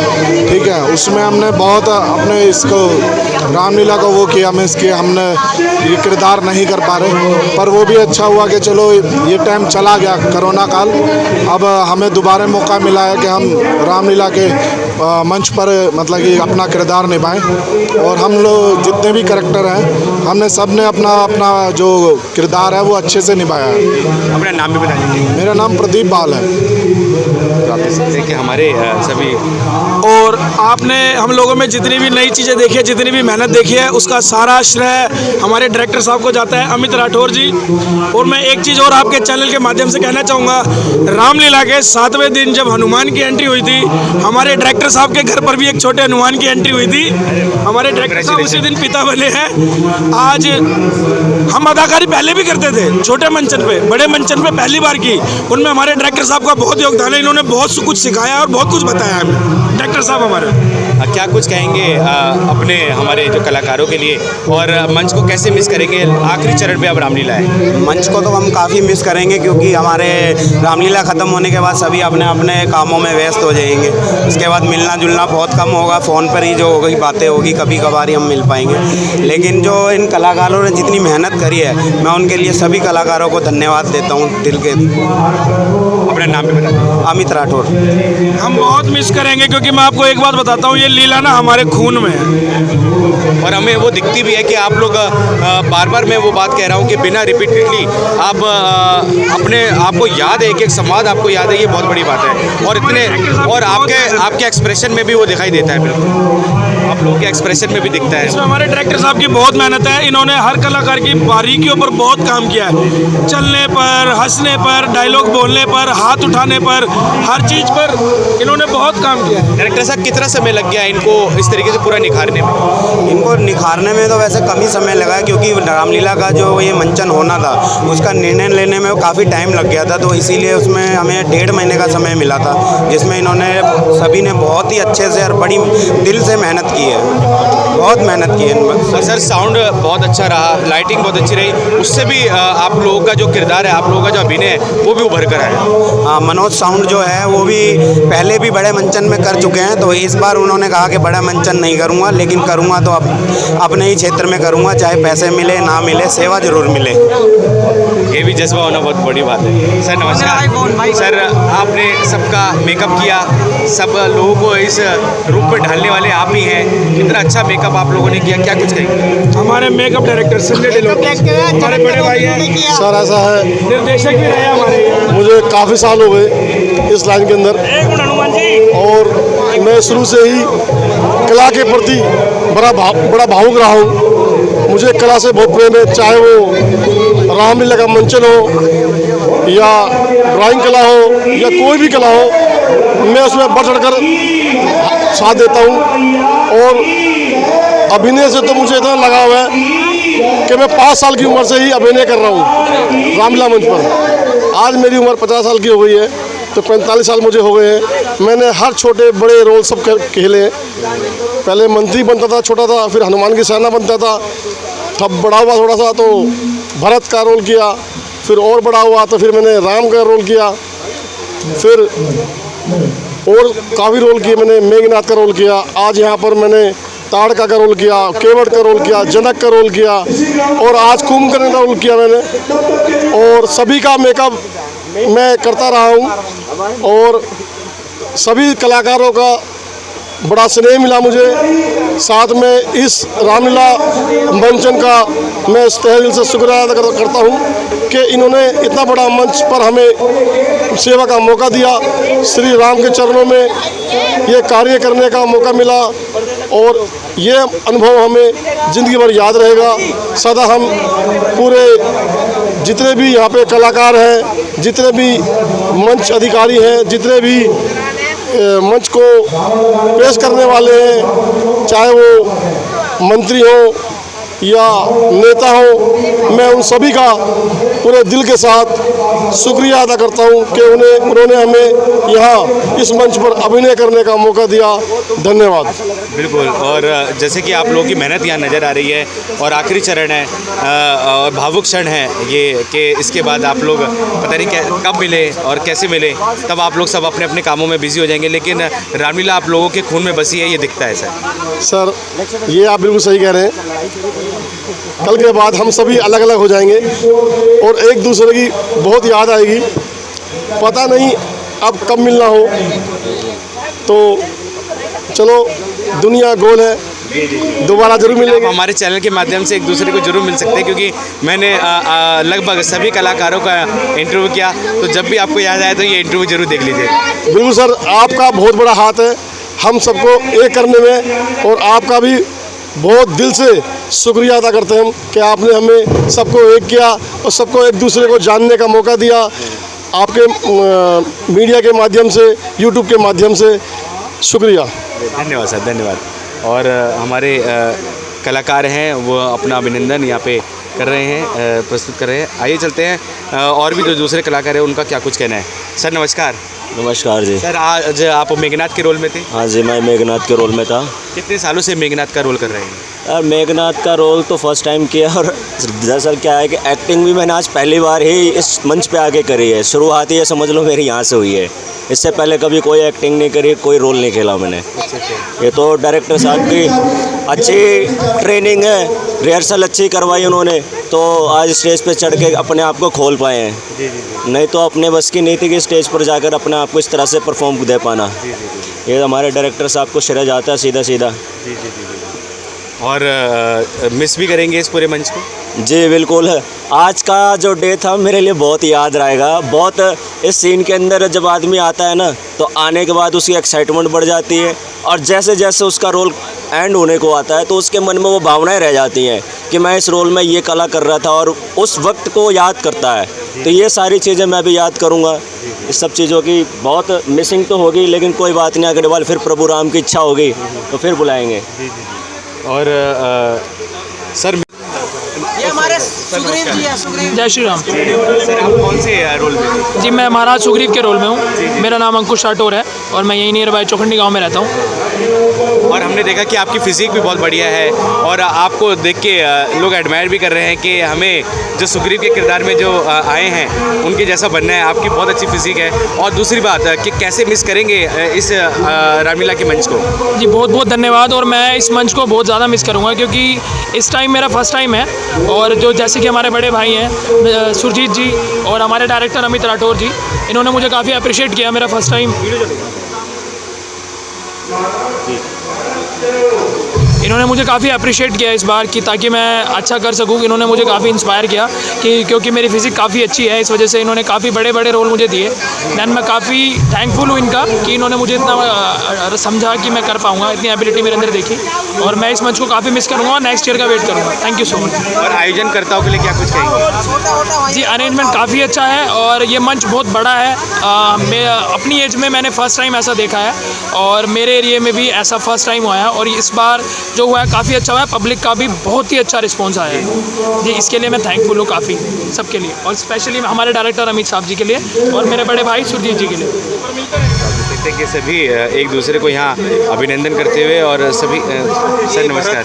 ठीक है। उसमें हमने बहुत अपने इसको रामलीला को वो किया, हमने ये किरदार नहीं कर पा रहे, पर वो भी अच्छा हुआ कि चलो ये टाइम चला गया कोरोना काल। अब हमें दोबारा मौका मिला है कि हम रामलीला के मंच पर मतलब कि अपना किरदार निभाएं, और हम लोग जितने भी कैरेक्टर हैं हमने सब ने अपना अपना जो किरदार है वो अच्छे से निभाया है। अपना नाम भी बता दीजिए। मेरा नाम प्रदीप बाल है। तो आप देखिए हमारे सभी, और आपने हम लोगों में जितनी भी नई चीज़ें देखी है, जितनी भी मेहनत देखी है, उसका सारा श्रेय हमारे डायरेक्टर साहब को जाता है, अमित राठौर जी। और मैं एक चीज़ और आपके चैनल के माध्यम से कहना चाहूँगा, रामलीला के 7वें दिन जब हनुमान की एंट्री हुई थी, हमारे डायरेक्टर साहब के घर पर भी एक छोटे हनुमान की एंट्री हुई थी। हमारे डायरेक्टर साहब उसी दिन पिता बने हैं। आज हम अदाकारी पहले भी करते थे, छोटे मंचन पे, बड़े मंचन पे पहली बार की, उनमें हमारे डायरेक्टर साहब का बहुत योगदान है। इन्होंने बहुत कुछ सिखाया और बहुत कुछ बताया हमें, डायरेक्टर साहब हमारे। क्या कुछ कहेंगे अपने हमारे जो कलाकारों के लिए, और मंच को कैसे मिस करेंगे? आखिरी चरण पे अब रामलीला है। मंच को तो हम काफ़ी मिस करेंगे, क्योंकि हमारे रामलीला ख़त्म होने के बाद सभी अपने अपने कामों में व्यस्त हो जाएंगे। उसके बाद मिलना जुलना बहुत कम होगा, फ़ोन पर ही जो होगी बातें होगी, कभी कभार ही हम मिल पाएंगे। लेकिन जो इन कलाकारों ने जितनी मेहनत करी है, मैं उनके लिए सभी कलाकारों को धन्यवाद देता हूँ दिल के। अपना नाम भी बता दीजिए। अमित राठौर। हम बहुत मिस करेंगे, क्योंकि मैं आपको एक बात बताता हूँ, ये लीला ना हमारे खून में है, और हमें वो दिखती भी है कि आप लोग बार बार मैं वो बात कह रहा हूँ कि बिना रिपीटेडली आप अपने आपको याद है, एक संवाद आपको याद है, ये बहुत बड़ी बात है। और इतने, और आपके एक्सप्रेशन में भी वो दिखाई देता है, बिल्कुल आप लोगों के एक्सप्रेशन में भी दिखता है। इसमें हमारे डायरेक्टर साहब की बहुत मेहनत है। इन्होंने हर कलाकार की बारीकियों पर बहुत काम किया है, चलने पर, हंसने पर, डायलॉग बोलने पर, हाथ उठाने पर, हर चीज़ पर इन्होंने बहुत काम किया है। डायरेक्टर साहब कितना समय लग गया इनको इस तरीके से पूरा निखारने में? इनको निखारने में तो वैसे कम ही समय लगा, क्योंकि रामलीला का जो ये मंचन होना था उसका निर्णय लेने में काफ़ी टाइम लग गया था, तो इसीलिए उसमें हमें 1.5 महीने का समय मिला था, जिसमें इन्होंने सभी ने बहुत ही अच्छे से और बड़ी दिल से मेहनत की है, बहुत मेहनत की है इनमें। सर साउंड बहुत अच्छा रहा, लाइटिंग बहुत अच्छी रही, उससे भी आप लोगों का जो किरदार है, आप लोगों का जो अभिनय है, वो भी उभर कर आया। हाँ, मनोज साउंड जो है वो भी पहले भी बड़े मंचन में कर चुके हैं, तो इस बार उन्होंने कहा कि बड़ा मंचन नहीं करूँगा, लेकिन करूँगा तो अपने ही क्षेत्र में करूँगा, चाहे पैसे मिले ना मिले, सेवा जरूर मिले। ये भी जज्बा होना बहुत बड़ी बात है। सर नमस्कार। सर आपने सबका मेकअप किया, सब लोगों को इस रूप में ढालने वाले आप ही हैं, कितना अच्छा मेकअप आप लोगों ने किया, क्या कुछ कहेंगे? हमारे मेकअप डायरेक्टर संजय ढिल्लों हमारे बड़े भाई हैं। सर ऐसा है, निर्देशक भी रहे हमारे। मुझे काफ़ी साल हो गए इस लाइन के अंदर, हनुमान जी, और मैं शुरू से ही कला के प्रति बड़ा भावुक रहा हूँ। मुझे कला से बहुत प्रेम है, चाहे वो रामलीला का मंचन हो या ड्राइंग कला हो या कोई भी कला हो, मैं उसमें बढ़ चढ़ कर साथ देता हूँ। और अभिनय से तो मुझे इतना लगाव है कि मैं 5 साल की उम्र से ही अभिनय कर रहा हूँ रामलीला मंच पर। आज मेरी उम्र 50 साल की हो गई है, तो 45 साल मुझे हो गए हैं। मैंने हर छोटे बड़े रोल सब खेले हैं। पहले मंत्री बनता था छोटा था, फिर हनुमान की सेना बनता था, तब बड़ा हुआ थोड़ा सा तो भरत का रोल किया, फिर और बड़ा हुआ तो फिर मैंने राम का रोल किया, फिर और काफ़ी रोल किए मैंने, मेघनाथ का रोल किया, आज यहाँ पर मैंने ताड़का का रोल किया, केवट का रोल किया, जनक का रोल किया और आज कुंभकर्ण का रोल किया मैंने। और सभी का मेकअप मैं करता रहा हूँ और सभी कलाकारों का बड़ा स्नेह मिला मुझे। साथ में इस रामलीला मंचन का मैं तहे दिल से शुक्रिया अदा करता हूँ कि इन्होंने इतना बड़ा मंच पर हमें सेवा का मौका दिया। श्री राम के चरणों में ये कार्य करने का मौका मिला और ये अनुभव हमें ज़िंदगी भर याद रहेगा। सदा हम पूरे जितने भी यहाँ पे कलाकार हैं, जितने भी मंच अधिकारी हैं, जितने भी मंच को पेश करने वाले हैं, चाहे वो मंत्री हो या नेता हो, मैं उन सभी का पूरे दिल के साथ शुक्रिया अदा करता हूं कि उन्होंने हमें यहाँ इस मंच पर अभिनय करने का मौका दिया। धन्यवाद। बिल्कुल। और जैसे कि आप लोगों की मेहनत यहाँ नज़र आ रही है और आखिरी चरण है और भावुक क्षण है ये कि इसके बाद आप लोग पता नहीं कब मिले और कैसे मिले, तब आप लोग सब अपने अपने कामों में बिजी हो जाएंगे, लेकिन रामलीला आप लोगों के खून में बसी है, ये दिखता है सर। ये आप बिल्कुल सही कह रहे हैं। कल के बाद हम सभी अलग अलग हो जाएंगे और एक दूसरे की बहुत याद आएगी। पता नहीं अब कब मिलना हो, तो चलो दुनिया गोल है, दोबारा जरूर मिलेंगे। आप हमारे चैनल के माध्यम से एक दूसरे को जरूर मिल सकते हैं, क्योंकि मैंने लगभग सभी कलाकारों का इंटरव्यू किया, तो जब भी आपको याद आए तो ये इंटरव्यू जरूर देख लीजिए। बिल्कुल सर, आपका बहुत बड़ा हाथ है हम सबको एक करने में और आपका भी बहुत दिल से शुक्रिया अदा करते हैं हम कि आपने हमें सबको एक किया और सबको एक दूसरे को जानने का मौका दिया। आपके मीडिया के माध्यम से, यूट्यूब के माध्यम से शुक्रिया। धन्यवाद सर, धन्यवाद। और हमारे कलाकार हैं वो अपना अभिनंदन यहाँ पे कर रहे हैं, प्रस्तुत कर रहे हैं। आइए चलते हैं और भी जो दूसरे कलाकार हैं उनका क्या कुछ कहना है। सर नमस्कार। नमस्कार जी। सर आज आप मेघनाथ के रोल में थे? हाँ जी, मैं मेघनाथ के रोल में था। कितने सालों से मेघनाथ का रोल कर रहे हैं? यार मेघनाथ का रोल तो फर्स्ट टाइम किया और दरअसल क्या है कि एक्टिंग भी मैंने आज पहली बार ही इस मंच पे आके करी है। शुरुआत ही समझ लो मेरी यहाँ से हुई है। इससे पहले कभी कोई एक्टिंग नहीं करी, कोई रोल नहीं खेला मैंने। ये तो डायरेक्टर साहब की अच्छी ट्रेनिंग है, रिहर्सल अच्छी करवाई उन्होंने, तो आज स्टेज पे चढ़ के अपने आप को खोल पाए हैं। नहीं तो अपने बस की नहीं थी कि स्टेज पर जाकर अपने आप को इस तरह से परफॉर्म दे पाना। ये हमारे डायरेक्टर साहब को श्रेय जाता है सीधा सीधा। और मिस भी करेंगे इस पूरे मंच को? जी बिल्कुल। आज का जो डे था मेरे लिए बहुत याद रहेगा। बहुत इस सीन के अंदर जब आदमी आता है ना, तो आने के बाद उसकी एक्साइटमेंट बढ़ जाती है और जैसे जैसे उसका रोल एंड होने को आता है तो उसके मन में वो भावनाएं रह जाती हैं कि मैं इस रोल में ये कला कर रहा था और उस वक्त को याद करता है। तो ये सारी चीज़ें मैं भी याद करूँगा। इस सब चीज़ों की बहुत मिसिंग तो होगी, लेकिन कोई बात नहीं, अगले बार फिर प्रभु राम की इच्छा होगी तो फिर बुलाएंगे। और सर ये हमारे सुग्रीव जी हैं। सुग्रीव, जय श्री राम। सर आप कौन से रोल में? जी मैं महाराज सुग्रीव के रोल में हूँ। मेरा नाम अंकुश राठौर है और मैं यहीं नियर बाय चौखंडी गांव में रहता हूँ। और हमने देखा कि आपकी फ़िज़िक भी बहुत बढ़िया है और आपको देख के लोग एडमायर भी कर रहे हैं कि हमें जो सुग्रीव के किरदार में जो आए हैं उनके जैसा बनना है। आपकी बहुत अच्छी फ़िज़िक है। और दूसरी बात कि कैसे मिस करेंगे इस रामलीला के मंच को? जी बहुत बहुत धन्यवाद। और मैं इस मंच को बहुत ज़्यादा मिस करूँगा क्योंकि इस टाइम मेरा फर्स्ट टाइम है। और जो जैसे कि हमारे बड़े भाई हैं सुरजीत जी और हमारे डायरेक्टर अमित राठौर जी, इन्होंने मुझे काफ़ी अप्रिशिएट किया मेरा फर्स्ट टाइम। इन्होंने मुझे काफ़ी अप्रिशिएट किया इस बार कि ताकि मैं अच्छा कर सकूं। इन्होंने मुझे काफ़ी इंस्पायर किया कि क्योंकि मेरी फिज़िक काफ़ी अच्छी है, इस वजह से इन्होंने काफ़ी बड़े बड़े रोल मुझे दिए। दैन मैं काफ़ी थैंकफुल हूँ इनका कि इन्होंने मुझे इतना समझा कि मैं कर पाऊँगा, इतनी एबिलिटी मेरे अंदर देखी। और मैं इस मंच को काफ़ी मिस करूँगा और नेक्स्ट ईयर का वेट करूँगा। Thank you so much. और आयोजनकर्ताओं के लिए क्या कुछ कहेंगे? जी अरेंजमेंट काफ़ी अच्छा है और ये मंच बहुत बड़ा है। मैं अपनी एज में मैंने फ़र्स्ट टाइम ऐसा देखा है और मेरे एरिए में भी ऐसा फ़र्स्ट टाइम हुआ है। और इस बार जो हुआ है काफ़ी अच्छा हुआ है, पब्लिक का भी बहुत ही अच्छा रिस्पॉन्स आया है जी। इसके लिए मैं थैंकफुल हूँ काफ़ी सबके लिए, और स्पेशली हमारे डायरेक्टर अमित साहब जी के लिए और मेरे बड़े भाई सुरजीत जी के लिए। कि सभी एक दूसरे को यहाँ अभिनंदन करते हुए और सभी सर नमस्कार।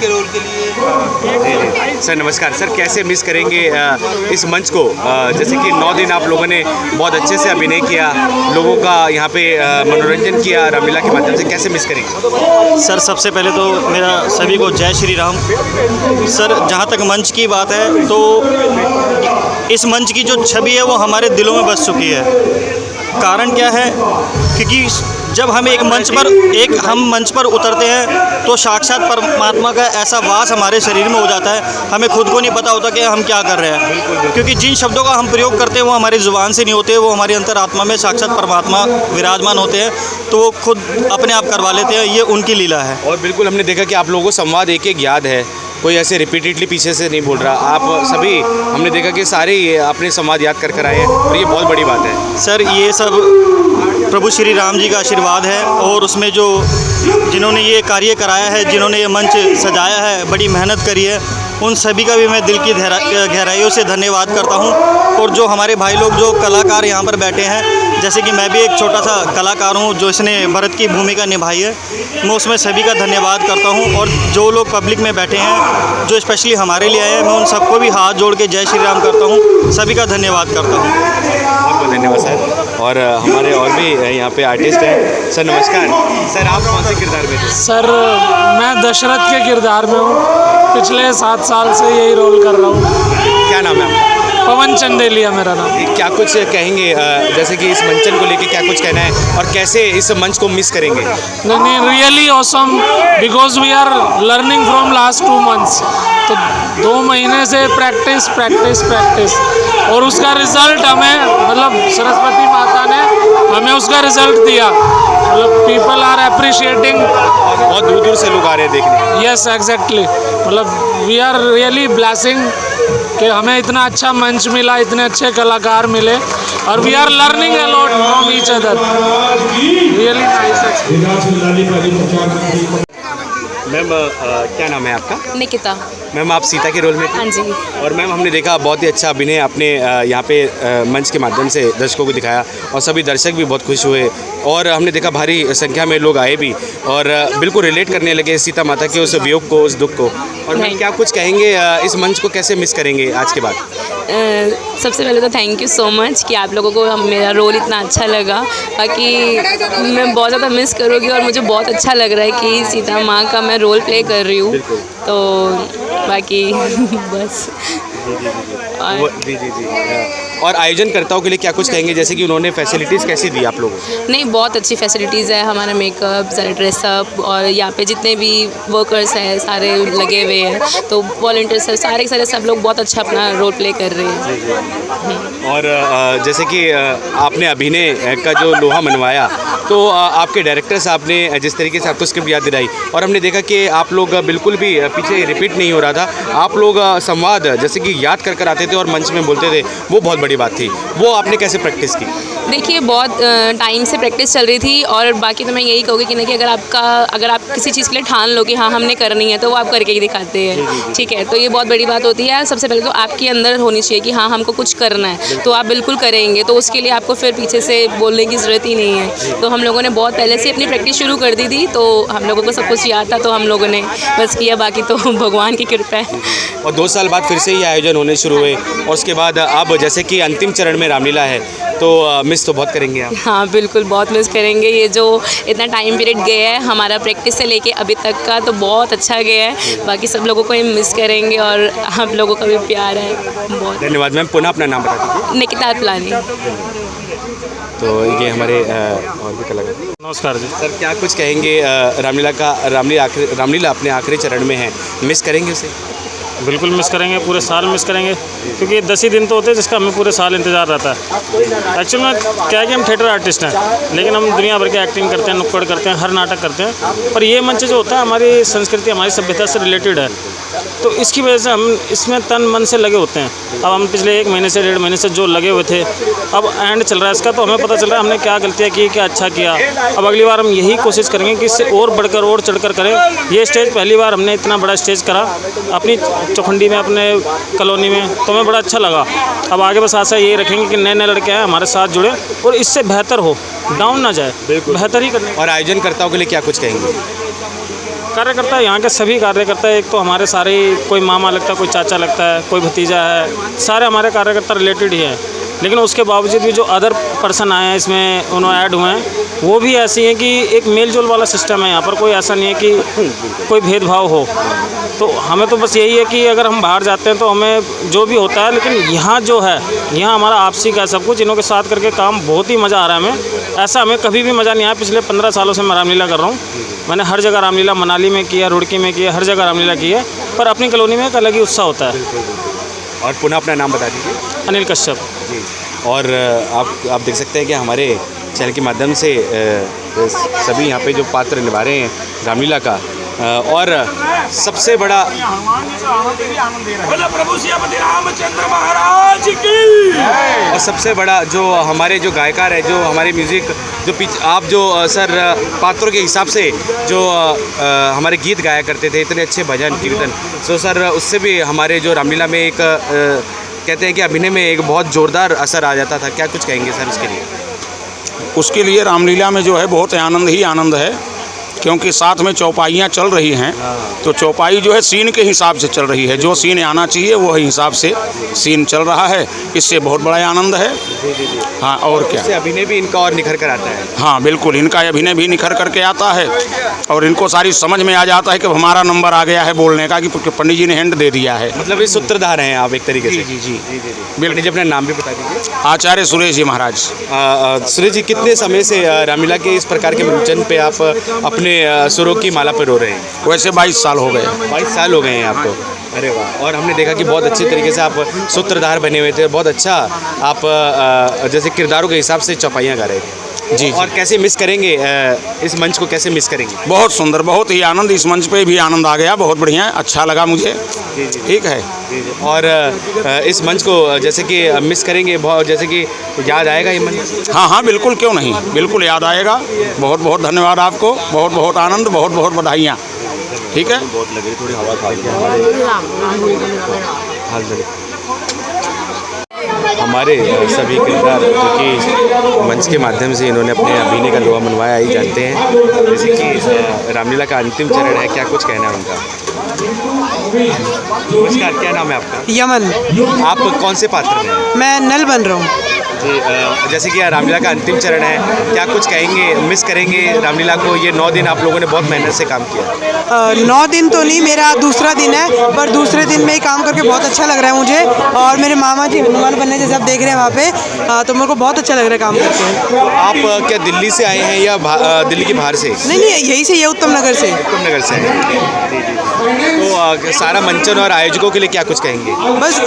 सर नमस्कार। सर कैसे मिस करेंगे इस मंच को, जैसे कि 9 दिन आप लोगों ने बहुत अच्छे से अभिनय किया, लोगों का यहाँ पे मनोरंजन किया रामलीला के माध्यम से, कैसे मिस करेंगे? सर सबसे पहले तो मेरा सभी को जय श्री राम। सर जहाँ तक मंच की बात है तो इस मंच की जो छवि है वो हमारे दिलों में बस चुकी है। कारण क्या है, क्योंकि जब हम हम मंच पर उतरते हैं तो साक्षात परमात्मा का ऐसा वास हमारे शरीर में हो जाता है, हमें खुद को नहीं पता होता कि हम क्या कर रहे हैं। क्योंकि जिन शब्दों का हम प्रयोग करते हैं वो हमारी ज़ुबान से नहीं होते, वो हमारी अंतरात्मा में साक्षात परमात्मा विराजमान होते हैं, तो वो खुद अपने आप करवा लेते हैं। ये उनकी लीला है। और बिल्कुल हमने देखा कि आप लोगों को संवाद एक एक याद है, कोई ऐसे रिपीटेडली पीछे से नहीं बोल रहा। आप सभी हमने देखा कि सारे ये अपने संवाद याद कर आए हैं और ये बहुत बड़ी बात है। सर ये सब प्रभु श्री राम जी का आशीर्वाद है, और उसमें जो जिन्होंने ये कार्य कराया है, जिन्होंने ये मंच सजाया है, बड़ी मेहनत करी है, उन सभी का भी मैं दिल की गहराइयों से धन्यवाद करता हूँ। और जो हमारे भाई लोग जो कलाकार यहाँ पर बैठे हैं, जैसे कि मैं भी एक छोटा सा कलाकार हूँ जो इसने भरत की भूमिका निभाई है, मैं उसमें सभी का धन्यवाद करता हूँ। और जो लोग पब्लिक में बैठे हैं जो स्पेशली हमारे लिए आए हैं, मैं उन सबको भी हाथ जोड़ के जय श्री राम करता हूँ, सभी का धन्यवाद करता हूँ। बहुत बहुत धन्यवाद सर। और हमारे और भी यहाँ पे आर्टिस्ट हैं। सर नमस्कार। सर आप कौन से किरदार में थे? सर मैं दशरथ के किरदार में हूँ, पिछले 7 साल से यही रोल कर रहा हूँ। क्या नाम है आपका? पवन चंदेलिया मेरा नाम। क्या कुछ कहेंगे, जैसे कि इस मंचन को लेके क्या कुछ कहना है और कैसे इस मंच को मिस करेंगे? नहीं, really awesome, because we are learning from last 2 months. तो 2 महीने से प्रैक्टिस प्रैक्टिस प्रैक्टिस, और उसका रिज़ल्ट हमें, मतलब सरस्वती माता ने हमें उसका रिज़ल्ट दिया। मतलब पीपल आर अप्रिशिएटिंग, बहुत दूर दूर से लोग आ रहे हैं देखने। यस एग्जैक्टली, मतलब वी आर रियली ब्लेसिंग कि हमें इतना अच्छा मंच मिला, इतने अच्छे कलाकार मिले, और we are learning a lot from each other. Really nice. Ma'am क्या नाम है आपका? निकिता। मैम आप सीता के रोल में थे? हाँ जी। और मैम हमने देखा बहुत ही अच्छा अभिनय आपने यहाँ पे मंच के माध्यम से दर्शकों को दिखाया, और सभी दर्शक भी बहुत खुश हुए, और हमने देखा भारी संख्या में लोग आए भी और बिल्कुल रिलेट करने लगे सीता माता के उस वियोग को, उस दुख को। और मैम क्या कुछ कहेंगे, इस मंच को कैसे मिस करेंगे आज के बाद? सबसे पहले तो थैंक यू सो मच कि आप लोगों को मेरा रोल इतना अच्छा लगा। बाकी मैं बहुत ज़्यादा मिस करूँगी, और मुझे बहुत अच्छा लग रहा है कि सीता माँ का मैं रोल प्ले कर रही हूँ। तो बाकी बस जी। और आयोजनकर्ताओं के लिए क्या कुछ कहेंगे, जैसे कि उन्होंने फैसिलिटीज़ कैसी दी आप लोगों को? नहीं, बहुत अच्छी फैसिलिटीज़ है, हमारा मेकअप, सारा ड्रेसअप, और यहाँ पे जितने भी वर्कर्स हैं सारे लगे हुए हैं, तो वॉलंटियर्स सारे सब लोग बहुत अच्छा अपना रोल प्ले कर रहे हैं। और जैसे कि आपने अभिनय का जो लोहा मनवाया, तो आपके डायरेक्टर साहब ने जिस तरीके से आपको स्क्रिप्ट याद दिलाई, और हमने देखा कि आप लोग बिल्कुल भी पीछे रिपीट नहीं हो रहा था, आप लोग संवाद जैसे कि याद कर आते थे और मंच में बोलते थे, वो बहुत बड़ी बात थी। वो आपने कैसे प्रैक्टिस की? देखिए, बहुत टाइम से प्रैक्टिस चल रही थी, और बाकी तो मैं यही कहूँगी कि नहीं, कि अगर आप किसी चीज़ के लिए ठान लो कि हाँ हमने करनी है, तो वो आप करके ही दिखाते हैं। ठीक है, तो ये बहुत बड़ी बात होती है। सबसे पहले तो आपके अंदर होनी चाहिए कि हाँ हमको कुछ करना है, तो आप बिल्कुल करेंगे, तो उसके लिए आपको फिर पीछे से बोलने की ज़रूरत ही नहीं है। तो हम लोगों ने बहुत पहले से अपनी प्रैक्टिस शुरू कर दी थी, तो हम लोगों को सब कुछ याद था, तो हम लोगों ने बस किया, बाकी तो भगवान की कृपा है। और 2 साल बाद फिर से ही आयोजन होने शुरू हुए, और उसके बाद अब जैसे कि अंतिम चरण में रामलीला है, तो मिस तो बहुत करेंगे आप? हाँ बिल्कुल, बहुत मिस करेंगे। ये जो इतना टाइम पीरियड गया है हमारा प्रैक्टिस से लेके अभी तक का, तो बहुत अच्छा गया है। बाकी सब लोगों को हम मिस करेंगे, और आप लोगों का भी प्यार है बहुत। धन्यवाद मैम। पुनः अपना नाम बता दीजिए। निकिता अतलानी। तो ये हमारे और भी कलाकार। नमस्कार जी। सर क्या कुछ कहेंगे, रामलीला अपने आखिरी चरण में है, मिस करेंगे उसे? बिल्कुल मिस करेंगे, पूरे साल मिस करेंगे, क्योंकि 10 ही दिन तो होते हैं जिसका हमें पूरे साल इंतज़ार रहता है। एक्चुअल में क्या है कि हम थिएटर आर्टिस्ट हैं, लेकिन हम दुनिया भर की एक्टिंग करते हैं, नुक्कड़ करते हैं, हर नाटक करते हैं, पर ये मंच जो होता है हमारी संस्कृति, हमारी सभ्यता से रिलेटेड है। तो इसकी वजह से हम इसमें तन मन से लगे होते हैं। अब हम पिछले 1 महीने से 1.5 महीने से जो लगे हुए थे, अब एंड चल रहा है इसका, तो हमें पता चल रहा है हमने क्या गलतियाँ की, क्या अच्छा किया। अब अगली बार हम यही कोशिश करेंगे कि इससे और बढ़कर और चढ़कर करें। ये स्टेज पहली बार हमने इतना बड़ा स्टेज करा अपनी चौखंडी में, अपने कॉलोनी में, तो हमें बड़ा अच्छा लगा। अब आगे बस आशा यही रखेंगे कि नए नए लड़के हैं हमारे साथ जुड़े और इससे बेहतर हो, डाउन ना जाए, बेहतर ही करने। और आयोजनकर्ताओं के लिए क्या कुछ कहेंगे? कार्यकर्ता यहाँ के सभी कार्यकर्ता, एक तो हमारे सारे, कोई मामा लगता है, कोई चाचा लगता है, कोई भतीजा है, सारे हमारे कार्यकर्ता रिलेटेड ही हैं। लेकिन उसके बावजूद भी जो अदर पर्सन आए हैं इसमें, उन्होंने ऐड हुए हैं, वो भी ऐसी हैं कि एक मेल जोल वाला सिस्टम है यहाँ पर। कोई ऐसा नहीं है कि कोई भेदभाव हो। तो हमें तो बस यही है कि अगर हम बाहर जाते हैं तो हमें जो भी होता है, लेकिन यहाँ जो है, यहाँ हमारा आपसी का सब कुछ, इन्हों के साथ करके काम बहुत ही मज़ा आ रहा है हमें। ऐसा हमें कभी भी मज़ा नहीं आया। पिछले 15 सालों से मैं रामलीला कर रहा हूँ। मैंने हर जगह रामलीला, मनाली में किया, रुड़की में किया, हर जगह रामलीला की है, पर अपनी कॉलोनी में एक अलग ही उत्साह होता है। और पुनः अपना नाम बता दीजिए। अनिल कश्यप जी। और आप देख सकते हैं कि हमारे चैनल के माध्यम से सभी यहाँ पे जो पात्र निभा रहे हैं रामलीला का, और सबसे बड़ा और सबसे बड़ा जो हमारे जो गायकार है, जो हमारे म्यूज़िक जो आप जो सर पात्रों के हिसाब से जो हमारे गीत गाया करते थे, इतने अच्छे भजन कीर्तन, तो सर उससे भी हमारे जो रामलीला में एक कहते हैं कि अभिनय में एक बहुत ज़ोरदार असर आ जाता था। क्या कुछ कहेंगे सर उसके लिए? उसके लिए रामलीला में जो है बहुत आनंद ही आनंद है, क्योंकि साथ में चौपाइयाँ चल रही हैं। तो चौपाई जो है सीन के हिसाब से चल रही है, जो सीन आना चाहिए वो हिसाब से सीन चल रहा है। इससे बहुत बड़ा आनंद है। हाँ, और क्या, इससे अभिनय भी इनका और निखर कर आता है। हाँ बिल्कुल, इनका अभिनय भी निखर करके आता है और इनको सारी समझ में आ जाता है कि हमारा नंबर आ गया है बोलने का, कि पंडित जी ने हैंड दे दिया है। मतलब ये सूत्रधार हैं आप एक तरीके से। जी जी बिल्कुल। अपना नाम भी बता दीजिए। आचार्य सुरेश जी महाराज। सुरेश जी, कितने समय से रामलीला के इस प्रकार के मंचन पे आप अपने सुरों की माला पर रो रहे हैं? वैसे 22 साल हो गए। 22 साल हो गए हैं आपको? अरे वाह। और हमने देखा कि बहुत अच्छे तरीके से आप सूत्रधार बने हुए थे, बहुत अच्छा आप जैसे किरदारों के हिसाब से चौपाइयाँ गा रहे थे। जी। और कैसे मिस करेंगे इस मंच को, कैसे मिस करेंगे? बहुत सुंदर, बहुत ही आनंद, इस मंच पे भी आनंद आ गया, बहुत बढ़िया, अच्छा लगा मुझे। ठीक है। और इस मंच को जैसे कि मिस करेंगे, बहुत जैसे कि याद आएगा ये मंच? हाँ हाँ बिल्कुल, क्यों नहीं, बिल्कुल याद आएगा। बहुत बहुत धन्यवाद आपको, बहुत बहुत आनंद, बहुत बहुत बधाइयाँ। ठीक है। बहुत लगे, थोड़ी हवा खा हमारे सभी किरदार जो कि मंच के माध्यम से इन्होंने अपने अभिनय का लोहा मनवाया ही जानते हैं। जैसे कि रामलीला का अंतिम चरण है, क्या कुछ कहना है उनका? नमस्कार, क्या नाम है आपका? यमन। आप कौन से पात्र में? मैं नल बन रहा हूँ। जी, जैसे कि रामलीला का अंतिम चरण है, क्या कुछ कहेंगे, मिस करेंगे रामलीला को? ये 9 दिन आप लोगों ने बहुत मेहनत से काम किया। 9 दिन तो नहीं, मेरा दूसरा दिन है, पर दूसरे दिन में ही काम करके बहुत अच्छा लग रहा है मुझे। और मेरे मामा जी हनुमान बनने जैसे आप देख रहे हैं वहाँ पे, तो मेरे को बहुत अच्छा लग रहा है काम करके। आप क्या दिल्ली से आए हैं या दिल्ली के बाहर से? नहीं, यही से, ये उत्तम नगर से। उत्तम नगर से आए। तो सारा मंचन और आयोजकों के लिए क्या कुछ कहेंगे? बस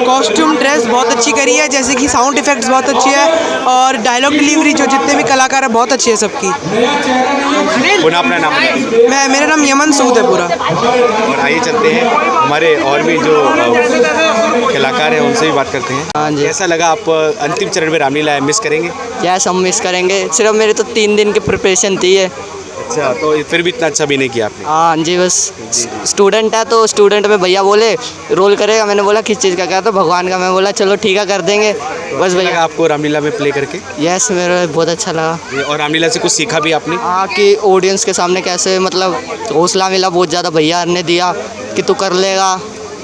कॉस्ट्यूम ड्रेस बहुत अच्छी करी है, जैसे कि साउंड इफेक्ट्स बहुत अच्छी है, और डायलॉग डिलीवरी जो जितने भी कलाकार हैं बहुत अच्छी है सबकी। पुनः अपना नाम? मेरा नाम यमन सूद है पूरा। और आइए चलते हैं, हमारे और भी जो कलाकार हैं उनसे भी बात करते हैं। हाँ जी। कैसा लगा? आप अंतिम चरण में रामलीला है, मिस करेंगे? यस, हम मिस करेंगे। सिर्फ मेरे तो 3 दिन की प्रिपरेशन थी है। अच्छा, तो फिर भी इतना अच्छा भी नहीं किया आपने? हाँ जी, बस स्टूडेंट है तो स्टूडेंट में भैया बोले रोल करेगा, मैंने बोला किस चीज़ का? क्या तो भगवान का। मैं बोला चलो ठीक है कर देंगे। बस भैया। आपको रामलीला में प्ले करके? यस, मेरा बहुत अच्छा लगा। और रामलीला से कुछ सीखा भी आपने? हाँ, कि ऑडियंस के सामने कैसे मतलब हौसला मिला बहुत ज़्यादा, भैया ने दिया कि तू कर लेगा।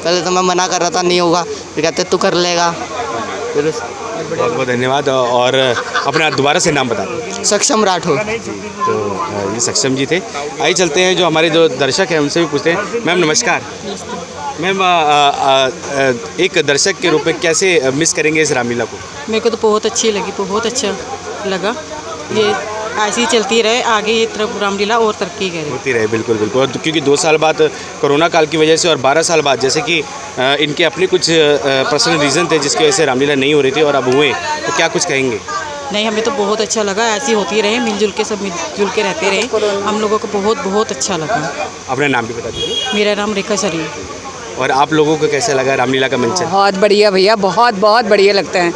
पहले तो मैं मना कर रहा था नहीं होगा, फिर कहते तू कर लेगा। फिर बहुत बहुत धन्यवाद। और अपना दोबारा से नाम बता दें। सक्षम राठौर। तो ये सक्षम जी थे। आइए चलते हैं, जो हमारे जो दर्शक हैं उनसे भी पूछते हैं। मैम नमस्कार। मैम, एक दर्शक के रूप में कैसे मिस करेंगे इस रामलीला को? मेरे को तो बहुत अच्छी लगी, बहुत अच्छा लगा। ये ऐसी ही चलती रहे आगे, ये रामलीला और तरक्की करे, होती रहे। बिल्कुल बिल्कुल। और क्योंकि 2 साल बाद कोरोना काल की वजह से और 12 साल बाद जैसे कि इनके अपने कुछ पर्सनल रीज़न थे जिसकी वजह से रामलीला नहीं हो रही थी और अब हुए, तो क्या कुछ कहेंगे? नहीं, हमें तो बहुत अच्छा लगा। ऐसी होती रहे, मिलजुल के सब मिलजुल के रहते रहे, हम लोगों को बहुत बहुत अच्छा लगा। अपना नाम भी बता दीजिए। मेरा नाम रेखा शरीर। और आप लोगों को कैसा लगा रामलीला का मंचन? बहुत बढ़िया भैया, बहुत बहुत बढ़िया लगता है।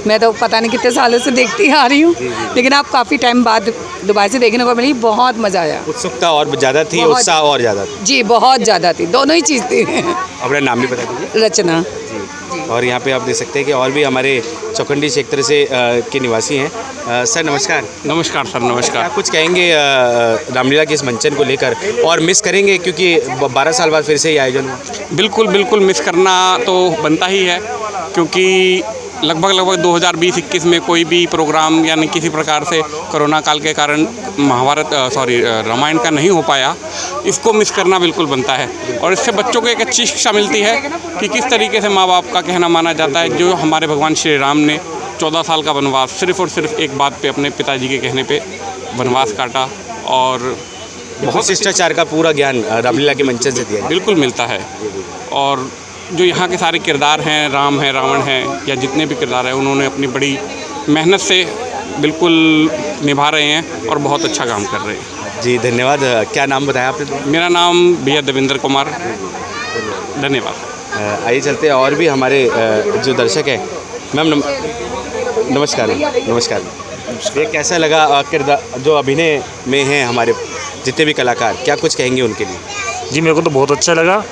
मैं तो पता नहीं कितने सालों से देखती आ रही हूँ, लेकिन आप काफ़ी टाइम बाद दोबारा से देखने को मिली, बहुत मज़ा आया। उत्सुकता और ज़्यादा थी, उत्साह और ज़्यादा था? जी बहुत ज़्यादा थी, दोनों ही चीज़ थी। अपना नाम भी बता दीजिए। रचना। और यहाँ पे आप देख सकते हैं कि और भी हमारे चौखंडी क्षेत्र से के निवासी हैं। सर नमस्कार। नमस्कार सर, नमस्कार। आप कुछ कहेंगे रामलीला के इस मंचन को लेकर, और मिस करेंगे क्योंकि 12 साल बाद फिर से ये आयोजन हुआ? बिल्कुल बिल्कुल मिस करना तो बनता ही है, क्योंकि लगभग 2020-21 में कोई भी प्रोग्राम यानी किसी प्रकार से कोरोना काल के कारण रामायण का नहीं हो पाया। इसको मिस करना बिल्कुल बनता है, और इससे बच्चों को एक अच्छी शिक्षा मिलती है कि किस तरीके से माँ बाप का कहना माना जाता है। जो हमारे भगवान श्री राम ने 14 साल का वनवास सिर्फ़ और सिर्फ एक बात पे, अपने पिताजी के कहने पे वनवास काटा, और बहुत शिष्टाचार का पूरा ज्ञान रामलीला के मंचन से दिया बिल्कुल मिलता है। और जो यहाँ के सारे किरदार हैं, राम है, रावण है, या जितने भी किरदार हैं, उन्होंने अपनी बड़ी मेहनत से बिल्कुल निभा रहे हैं और बहुत अच्छा काम कर रहे हैं। जी धन्यवाद। क्या नाम बताया आपने? मेरा नाम भैया देवेंद्र कुमार। धन्यवाद। आइए चलते हैं, और भी हमारे जो दर्शक हैं। मैम नमस्कार। नमस्कार। ये कैसा लगा किरदार जो अभिनय में हैं हमारे जितने भी कलाकार, क्या कुछ कहेंगे उनके लिए? जी मेरे को तो बहुत अच्छा लगा।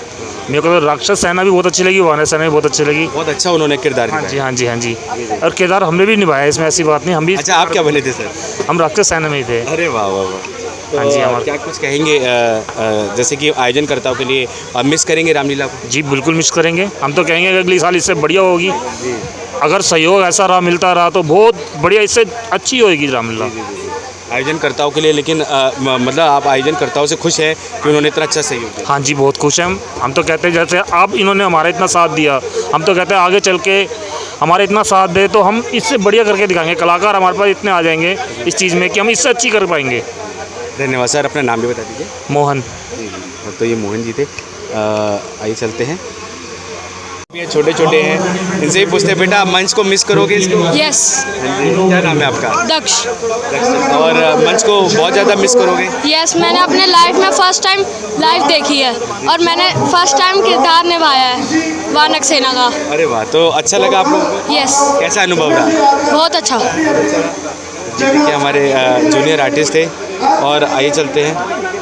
मेरे को तो राक्षस सेना भी बहुत अच्छी लगी, वानर सेना भी बहुत अच्छी लगी। बहुत अच्छा उन्होंने किरदार निभाया। हाँ जी। और किरदार हमने भी निभाया, इसमें ऐसी बात नहीं। हम भी। अच्छा, आप क्या बने थे सर? हम राक्षस सेना में ही थे। अरे वाह वाह वाह। तो हाँ जी, क्या कुछ कहेंगे जैसे कि आयोजनकर्ताओं के लिए, मिस करेंगे रामलीला को? जी बिल्कुल मिस करेंगे। हम तो कहेंगे कि अगली साल इससे बढ़िया होगी। अगर सहयोग ऐसा रहा, मिलता रहा, तो बहुत बढ़िया, इससे अच्छी होगी रामलीला आयोजनकर्ताओं के लिए। लेकिन मतलब आप आयोजनकर्ताओं से खुश हैं कि उन्होंने इतना अच्छा सहयोग दिया? हाँ जी बहुत खुश हैं हम तो कहते हैं जैसे आप इन्होंने हमारा इतना साथ दिया, हम तो कहते हैं आगे चल के हमारा इतना साथ दे तो हम इससे बढ़िया करके दिखाएंगे। कलाकार हमारे पास इतने आ जाएंगे इस चीज़ में कि हम इससे अच्छी कर पाएंगे। धन्यवाद सर। अपना नाम भी बता दीजिए। मोहन। तो ये मोहन जी थे। आइए चलते हैं। ये छोटे छोटे हैं, इनसे ही पूछते हैं, बेटा मंच को मिस करोगे इसको? यस। क्या नाम है आपका? दक्ष। और मंच को बहुत ज़्यादा मिस करोगे? यस, मैंने अपने लाइफ में फर्स्ट टाइम लाइव देखी है, और मैंने फर्स्ट टाइम किरदार निभाया है वानर सेना का। अरे वाह, तो अच्छा लगा आप लोगों को? यस। कैसा अनुभव रहा? बहुत अच्छा। देखिए हमारे जूनियर आर्टिस्ट थे। और आइए चलते हैं।